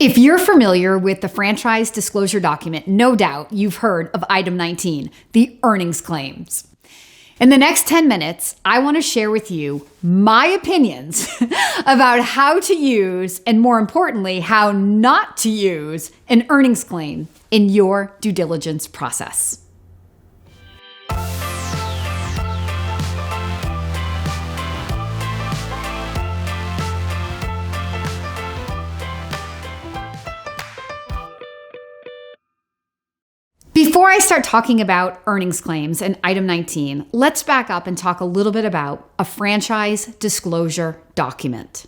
If you're familiar with the franchise disclosure document, no doubt you've heard of Item 19, the earnings claims. In the next 10 minutes, I want to share with you my opinions about how to use, and more importantly, how not to use an earnings claim in your due diligence process. Before I start talking about earnings claims and Item 19, let's back up and talk a little bit about a franchise disclosure document.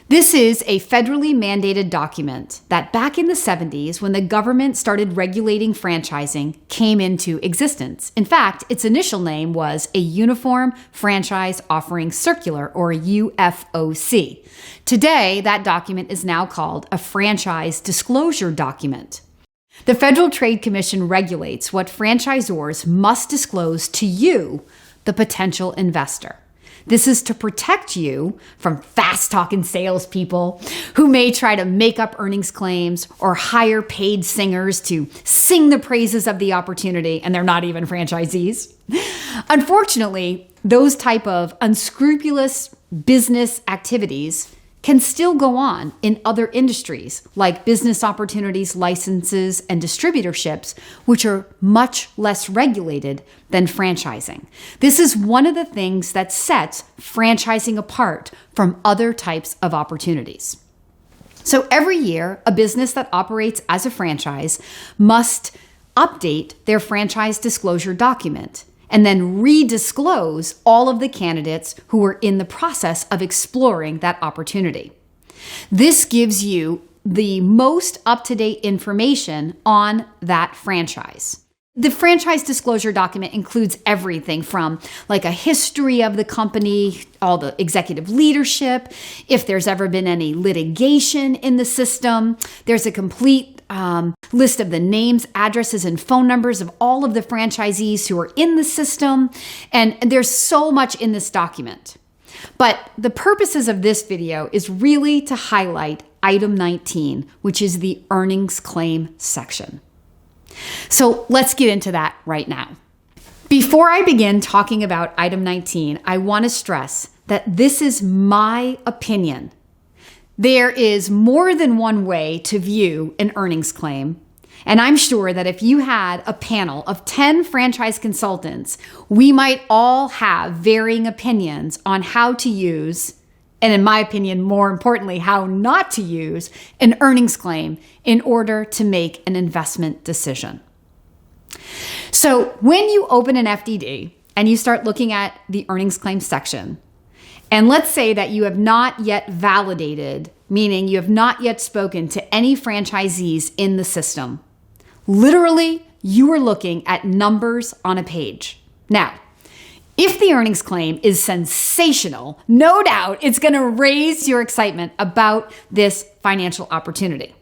This is a federally mandated document that back in the 70s, when the government started regulating franchising, came into existence. In fact, its initial name was a Uniform Franchise Offering Circular, or UFOC. Today, that document is now called a franchise disclosure document. The Federal Trade Commission regulates what franchisors must disclose to you, the potential investor. This is to protect you from fast-talking salespeople who may try to make up earnings claims or hire paid singers to sing the praises of the opportunity, and they're not even franchisees. Unfortunately, those type of unscrupulous business activities can still go on in other industries like business opportunities, licenses, and distributorships, which are much less regulated than franchising. This is one of the things that sets franchising apart from other types of opportunities. So every year, a business that operates as a franchise must update their franchise disclosure document and then re-disclose all of the candidates who are in the process of exploring that opportunity. This gives you the most up-to-date information on that franchise. The franchise disclosure document includes everything from like a history of the company, all the executive leadership, if there's ever been any litigation in the system. There's a complete list of the names, addresses, and phone numbers of all of the franchisees who are in the system. And there's so much in this document. But the purposes of this video is really to highlight Item 19, which is the earnings claim section. So let's get into that right now. Before I begin talking about Item 19, I want to stress that this is my opinion. There is more than one way to view an earnings claim, and I'm sure that if you had a panel of 10 franchise consultants, we might all have varying opinions on how to use, and in my opinion, more importantly, how not to use an earnings claim in order to make an investment decision. So when you open an FDD and you start looking at the earnings claim section, and let's say that you have not yet validated, meaning you have not yet spoken to any franchisees in the system, literally, you are looking at numbers on a page. Now, if the earnings claim is sensational, no doubt it's going to raise your excitement about this financial opportunity.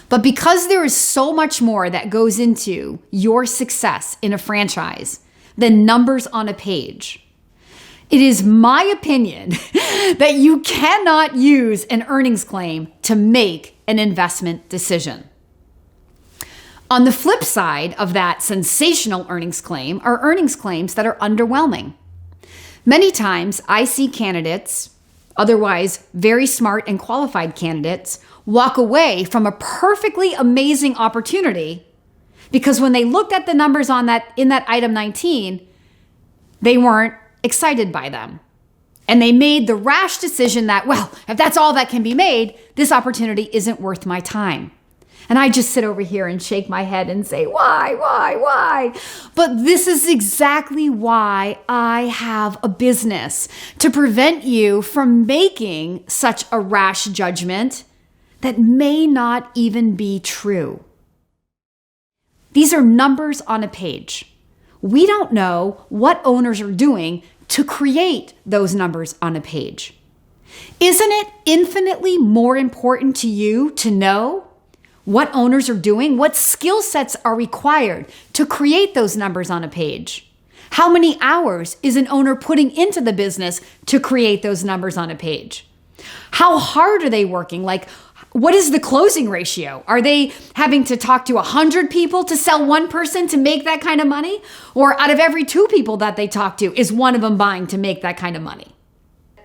But because there is so much more that goes into your success in a franchise than numbers on a page, it is my opinion that you cannot use an earnings claim to make an investment decision. On the flip side of that sensational earnings claim are earnings claims that are underwhelming. Many times I see candidates, otherwise very smart and qualified candidates, walk away from a perfectly amazing opportunity because when they looked at the numbers on that in that Item 19, they weren't excited by them. And they made the rash decision that, well, if that's all that can be made, this opportunity isn't worth my time. And I just sit over here and shake my head and say, why? But this is exactly why I have a business, to prevent you from making such a rash judgment that may not even be true. These are numbers on a page. We don't know what owners are doing to create those numbers on a page. Isn't it infinitely more important to you to know what owners are doing, what skill sets are required to create those numbers on a page? How many hours is an owner putting into the business to create those numbers on a page? How hard are they working? Like, What is the closing ratio? Are they having to talk to 100 people to sell one person to make that kind of money? Or out of every 2 people that they talk to, is one of them buying to make that kind of money?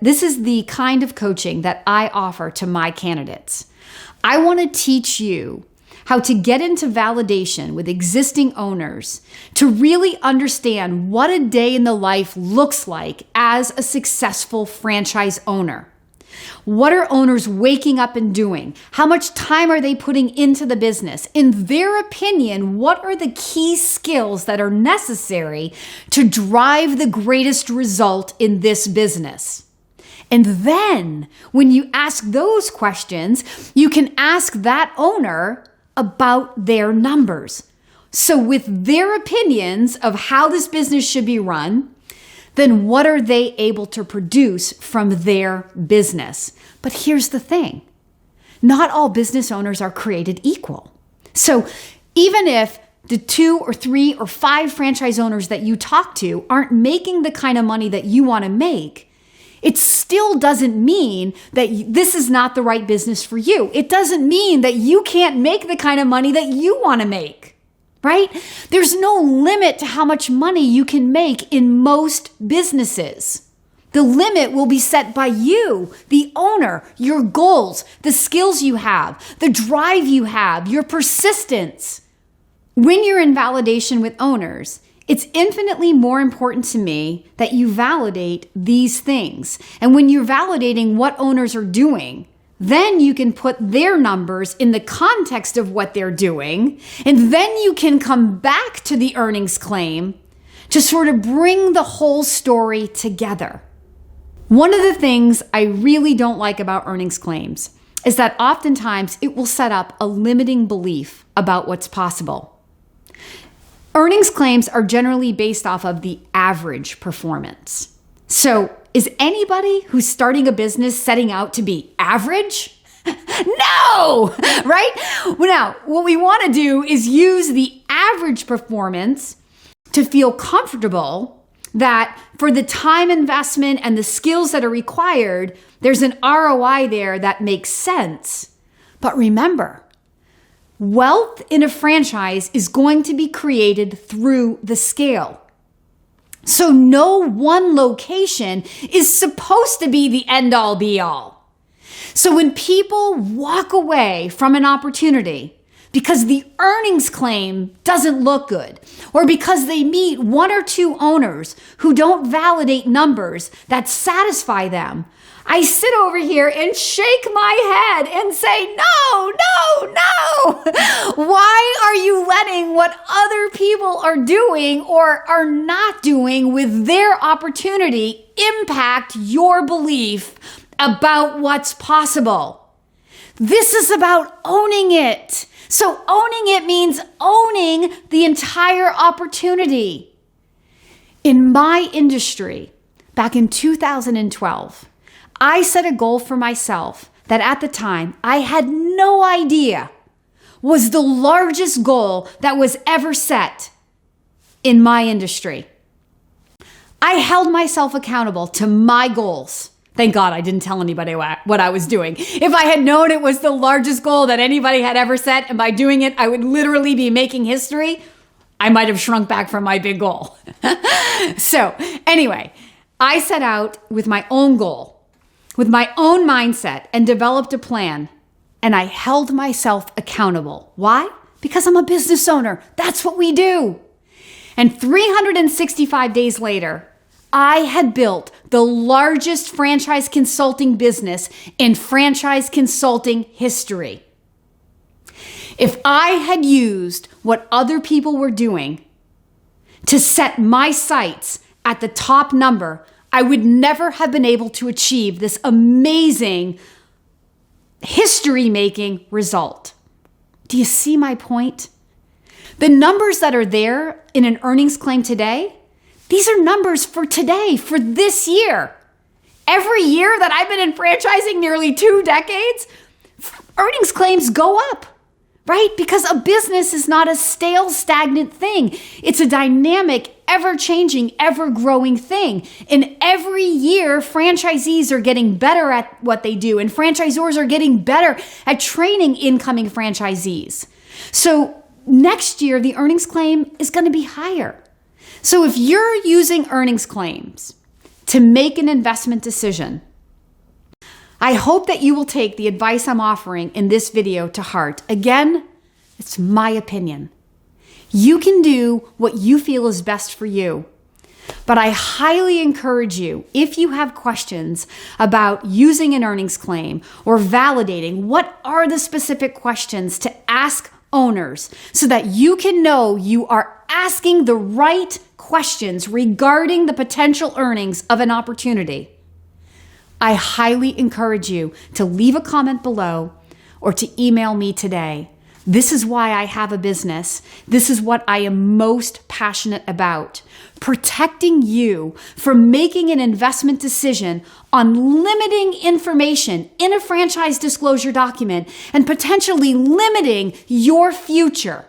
This is the kind of coaching that I offer to my candidates. I want to teach you how to get into validation with existing owners to really understand what a day in the life looks like as a successful franchise owner. What are owners waking up and doing? How much time are they putting into the business? In their opinion, what are the key skills that are necessary to drive the greatest result in this business? And then when you ask those questions, you can ask that owner about their numbers. So with their opinions of how this business should be run, then what are they able to produce from their business? But here's the thing. Not all business owners are created equal. So even if the 2 or 3 or 5 franchise owners that you talk to aren't making the kind of money that you want to make, it still doesn't mean that this is not the right business for you. It doesn't mean that you can't make the kind of money that you want to make, right? There's no limit to how much money you can make in most businesses. The limit will be set by you, the owner, your goals, the skills you have, the drive you have, your persistence. When you're in validation with owners, it's infinitely more important to me that you validate these things. And when you're validating what owners are doing, then you can put their numbers in the context of what they're doing. And then you can come back to the earnings claim to sort of bring the whole story together. One of the things I really don't like about earnings claims is that oftentimes it will set up a limiting belief about what's possible. Earnings claims are generally based off of the average performance. So is anybody who's starting a business setting out to be average? No, right? Now, what we want to do is use the average performance to feel comfortable that for the time investment and the skills that are required, there's an ROI there that makes sense. But remember, wealth in a franchise is going to be created through the scale. So no one location is supposed to be the end all be all. So when people walk away from an opportunity because the earnings claim doesn't look good, or because they meet 1 or 2 owners who don't validate numbers that satisfy them, I sit over here and shake my head and say, no. Why are you letting what other people are doing or are not doing with their opportunity impact your belief about what's possible? This is about owning it. So owning it means owning the entire opportunity. In my industry, back in 2012, I set a goal for myself that at the time I had no idea was the largest goal that was ever set in my industry. I held myself accountable to my goals. Thank God I didn't tell anybody what I was doing. If I had known it was the largest goal that anybody had ever set, and by doing it, I would literally be making history, I might have shrunk back from my big goal. So anyway, I set out with my own goal, with my own mindset, and developed a plan. And I held myself accountable. Why? Because I'm a business owner. That's what we do. And 365 days later, I had built the largest franchise consulting business in franchise consulting history. If I had used what other people were doing to set my sights at the top number, I would never have been able to achieve this amazing history-making result. Do you see my point? The numbers that are there in an earnings claim today, these are numbers for today, for this year. Every year that I've been in franchising, nearly 2 decades, earnings claims go up, right? Because a business is not a stale, stagnant thing. It's a dynamic, ever-changing, ever-growing thing. And every year, franchisees are getting better at what they do, and franchisors are getting better at training incoming franchisees. So next year, the earnings claim is going to be higher. So if you're using earnings claims to make an investment decision, I hope that you will take the advice I'm offering in this video to heart. Again, it's my opinion. You can do what you feel is best for you. But I highly encourage you, if you have questions about using an earnings claim or validating, what are the specific questions to ask owners so that you can know you are asking the right questions regarding the potential earnings of an opportunity. I highly encourage you to leave a comment below or to email me today. This is why I have a business. This is what I am most passionate about. Protecting you from making an investment decision on limiting information in a franchise disclosure document and potentially limiting your future.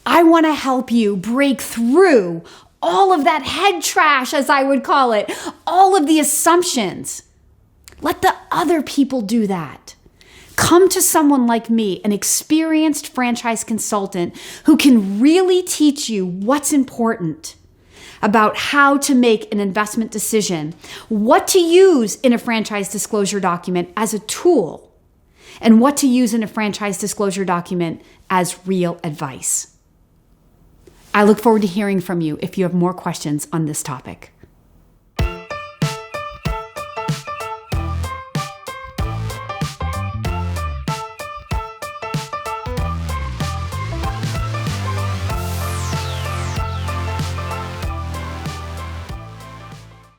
I want to help you break through all of that head trash, as I would call it, all of the assumptions. Let the other people do that. Come to someone like me, an experienced franchise consultant who can really teach you what's important about how to make an investment decision, what to use in a franchise disclosure document as a tool, and what to use in a franchise disclosure document as real advice. I look forward to hearing from you if you have more questions on this topic.